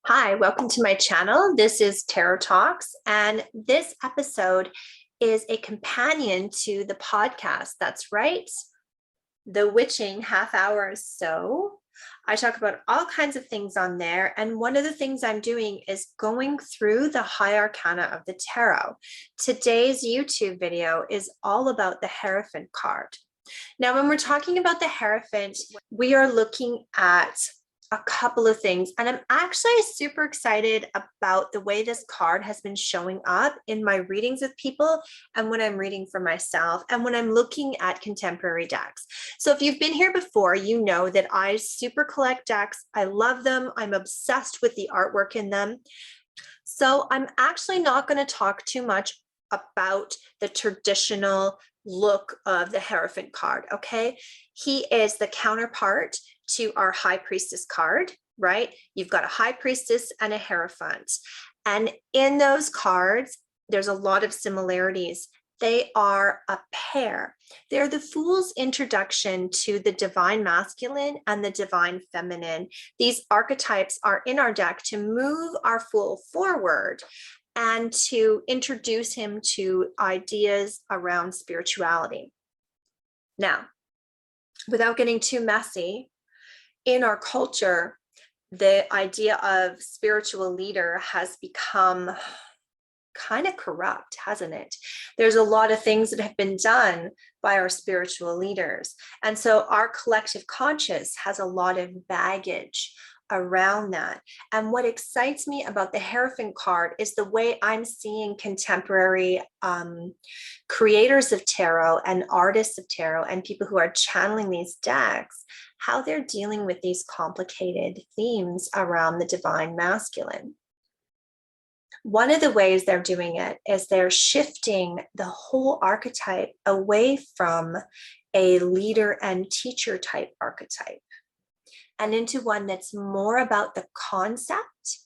Hi, welcome to my channel. This is Tarot Talks, and this episode is a companion to the podcast. That's right, the witching half hour or so. I talk about all kinds of things on there, and one of the things I'm doing is going through the high arcana of the tarot. Today's YouTube video is all about the Hierophant card. Now, when we're talking about the Hierophant, we are looking at a couple of things, and I'm actually super excited about the way this card has been showing up in my readings with people and when I'm reading for myself and when I'm looking at contemporary decks. So if you've been here before, you know that I super collect decks. I love them. I'm obsessed with the artwork in them. So I'm actually not going to talk too much about the traditional look of the Hierophant card, okay? He is the counterpart to our High Priestess card, right? You've got a High Priestess and a Hierophant. And in those cards, there's a lot of similarities. They are a pair. They're the Fool's introduction to the Divine Masculine and the Divine Feminine. These archetypes are in our deck to move our Fool forward and to introduce him to ideas around spirituality. Now, without getting too messy, in our culture, the idea of spiritual leader has become kind of corrupt, hasn't it? There's a lot of things that have been done by our spiritual leaders. And so our collective conscious has a lot of baggage around that. And what excites me about the Hierophant card is the way I'm seeing contemporary creators of tarot and artists of tarot and people who are channeling these decks, how they're dealing with these complicated themes around the Divine Masculine. One of the ways they're doing it is they're shifting the whole archetype away from a leader and teacher type archetype and into one that's more about the concept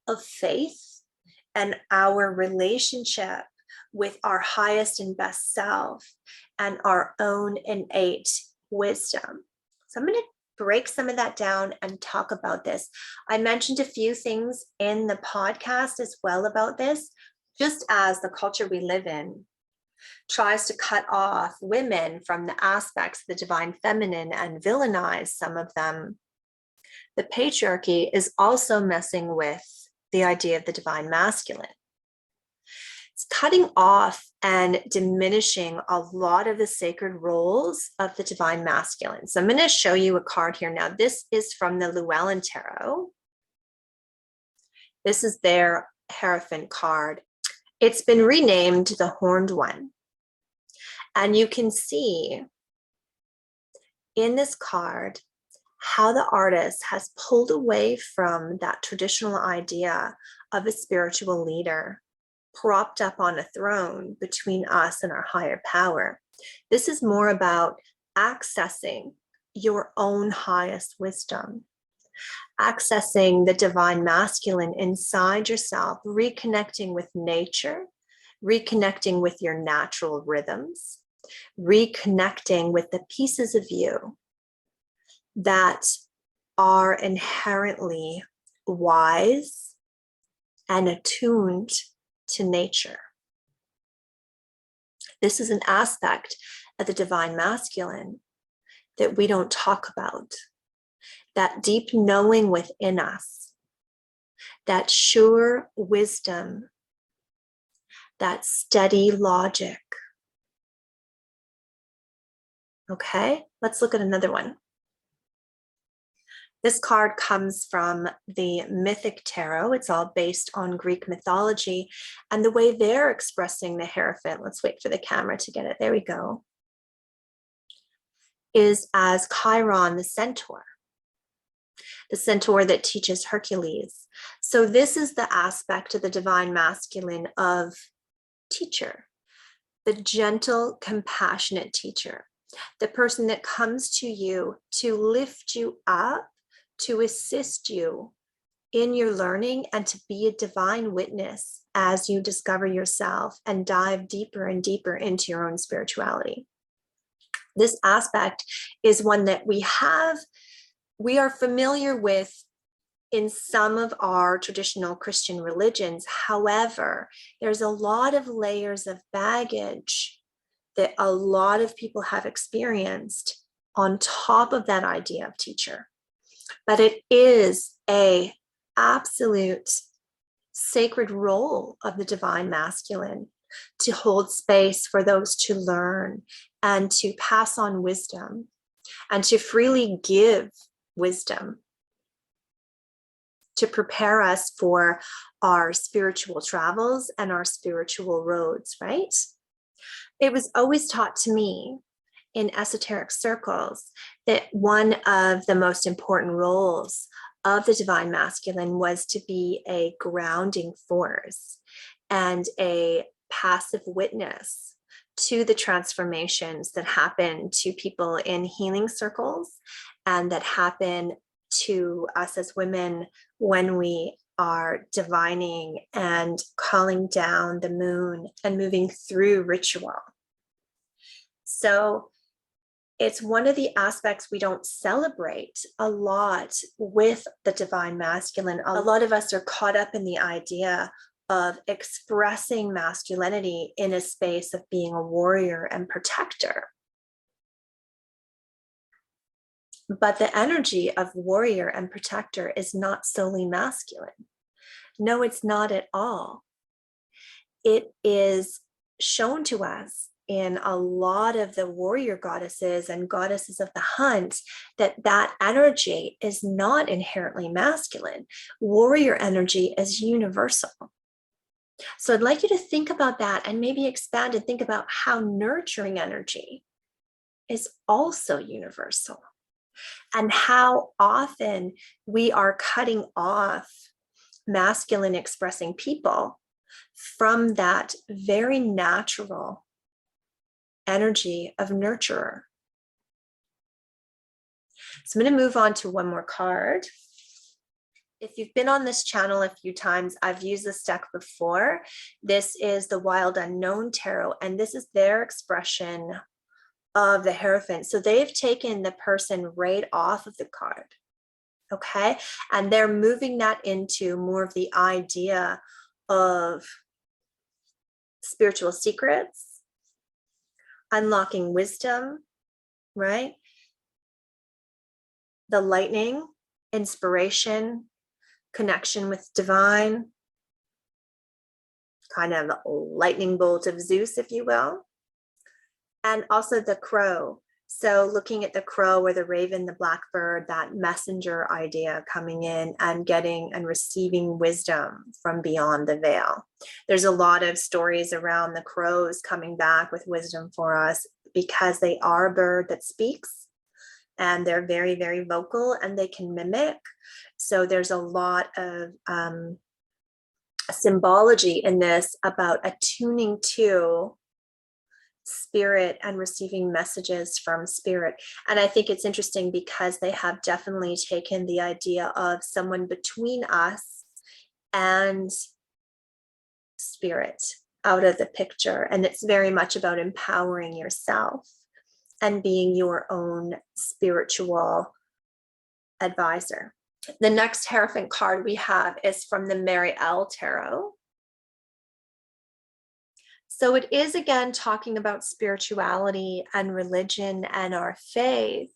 of faith and our relationship with our highest and best self and our own innate wisdom. So I'm going to break some of that down and talk about this. I mentioned a few things in the podcast as well about this, just as the culture we live in tries to cut off women from the aspects of the Divine Feminine and villainize some of them. The patriarchy is also messing with the idea of the Divine Masculine. It's cutting off and diminishing a lot of the sacred roles of the Divine Masculine. So I'm going to show you a card here now. This is from the Llewellyn Tarot. This is their Hierophant card. It's been renamed the Horned One. And you can see in this card how the artist has pulled away from that traditional idea of a spiritual leader propped up on a throne between us and our higher power. This is more about accessing your own highest wisdom, accessing the Divine Masculine inside yourself, reconnecting with nature, reconnecting with your natural rhythms, reconnecting with the pieces of you that are inherently wise and attuned to nature. This is an aspect of the Divine Masculine that we don't talk about. That deep knowing within us, that sure wisdom, that steady logic. Okay, let's look at another one. This card comes from the Mythic Tarot. It's all based on Greek mythology and the way they're expressing the Hierophant. Let's wait for the camera to get it. There we go. Is as Chiron, the centaur that teaches Hercules. So this is the aspect of the Divine Masculine of teacher, the gentle, compassionate teacher, the person that comes to you to lift you up, to assist you in your learning and to be a divine witness as you discover yourself and dive deeper and deeper into your own spirituality. This aspect is one that we are familiar with in some of our traditional Christian religions. However, there's a lot of layers of baggage that a lot of people have experienced on top of that idea of teacher. But it is a absolute sacred role of the divine masculine to hold space for those to learn and to pass on wisdom and to freely give wisdom to prepare us for our spiritual travels and our spiritual roads, right? It was always taught to me in esoteric circles that one of the most important roles of the divine masculine was to be a grounding force and a passive witness to the transformations that happen to people in healing circles and that happen to us as women when we are divining and calling down the moon and moving through ritual. So it's one of the aspects we don't celebrate a lot with the divine masculine. A lot of us are caught up in the idea of expressing masculinity in a space of being a warrior and protector. But the energy of warrior and protector is not solely masculine. No, it's not at all. It is shown to us in a lot of the warrior goddesses and goddesses of the hunt that that energy is not inherently masculine. Warrior energy is universal. So I'd like you to think about that and maybe expand and think about how nurturing energy is also universal and how often we are cutting off masculine expressing people from that very natural energy of nurturer. So I'm going to move on to one more card. If you've been on this channel a few times, I've used this deck before. This is the Wild Unknown Tarot, and this is their expression of the Hierophant. So they've taken the person right off of the card, okay? And they're moving that into more of the idea of spiritual secrets, unlocking wisdom, right? The lightning, inspiration, connection with divine, kind of lightning bolt of Zeus, if you will. And also the crow. So looking at the crow or the raven, the blackbird, that messenger idea coming in and getting and receiving wisdom from beyond the veil. There's a lot of stories around the crows coming back with wisdom for us because they are a bird that speaks and they're very, very vocal and they can mimic. So there's a lot of symbology in this about attuning to spirit and receiving messages from spirit. And I think it's interesting because they have definitely taken the idea of someone between us and spirit out of the picture. And it's very much about empowering yourself and being your own spiritual advisor. The next Hierophant card we have is from the Mary L. Tarot. So it is again talking about spirituality and religion and our faith,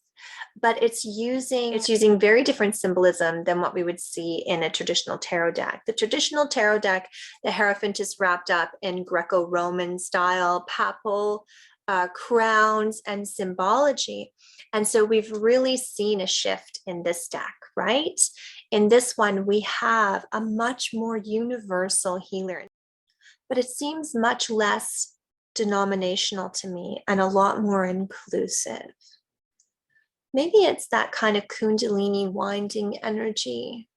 but it's using very different symbolism than what we would see in a traditional tarot deck. The traditional tarot deck, the Hierophant is wrapped up in Greco-Roman style, papal crowns and symbology. And so we've really seen a shift in this deck, right? In this one, we have a much more universal healer, but it seems much less denominational to me and a lot more inclusive. Maybe it's that kind of Kundalini winding energy.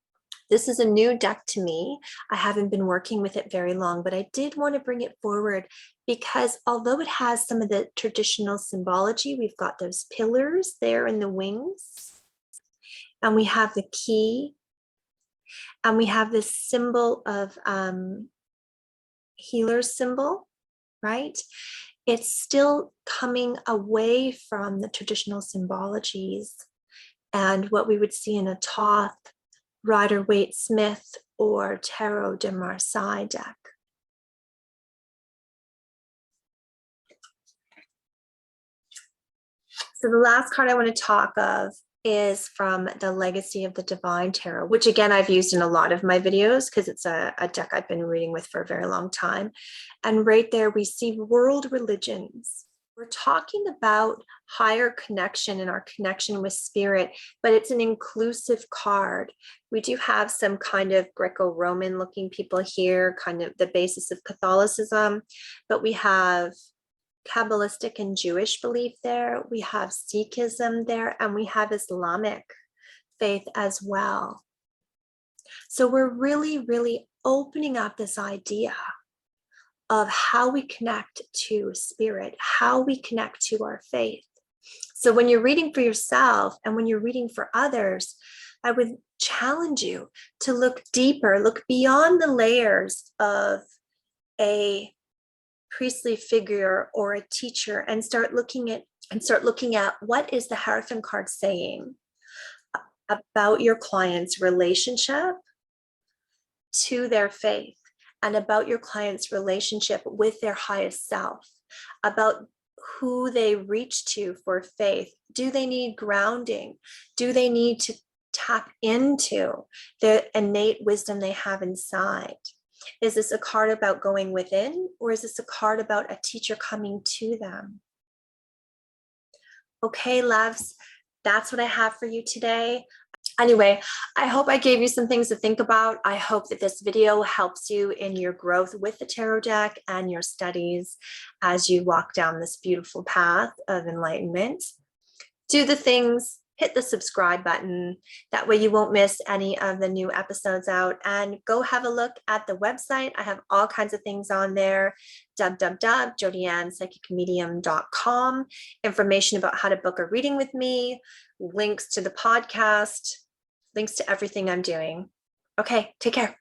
This is a new deck to me. I haven't been working with it very long, but I did want to bring it forward because although it has some of the traditional symbology, we've got those pillars there in the wings, and we have the key, and we have this symbol of healer symbol, right? It's still coming away from the traditional symbologies and what we would see in a Thoth Rider-Waite-Smith or Tarot de Marseille deck. So the last card I want to talk of is from the Legacy of the Divine Tarot, which again, I've used in a lot of my videos because it's a deck I've been reading with for a very long time. And right there, we see world religions. We're talking about higher connection and our connection with spirit, but it's an inclusive card. We do have some kind of Greco-Roman looking people here, kind of the basis of Catholicism, but we have Kabbalistic and Jewish belief there, we have Sikhism there, and we have Islamic faith as well. So we're really opening up this idea of how we connect to spirit, how we connect to our faith. So when you're reading for yourself and when you're reading for others, I would challenge you to look deeper, look beyond the layers of a priestly figure or a teacher and start looking at what is the Hierophant card saying about your client's relationship to their faith and about your client's relationship with their highest self, about who they reach to for faith. Do they need grounding? Do they need to tap into the innate wisdom they have inside? Is this a card about going within, or is this a card about a teacher coming to them? Okay, loves, that's what I have for you today. Anyway, I hope I gave you some things to think about. I hope that this video helps you in your growth with the tarot deck and your studies as you walk down this beautiful path of enlightenment. Do the things, hit the subscribe button. That way you won't miss any of the new episodes out. And go have a look at the website. I have all kinds of things on there. www.jodiannepsychicmedium.com. Information about how to book a reading with me, links to the podcast, links to everything I'm doing. Okay, take care.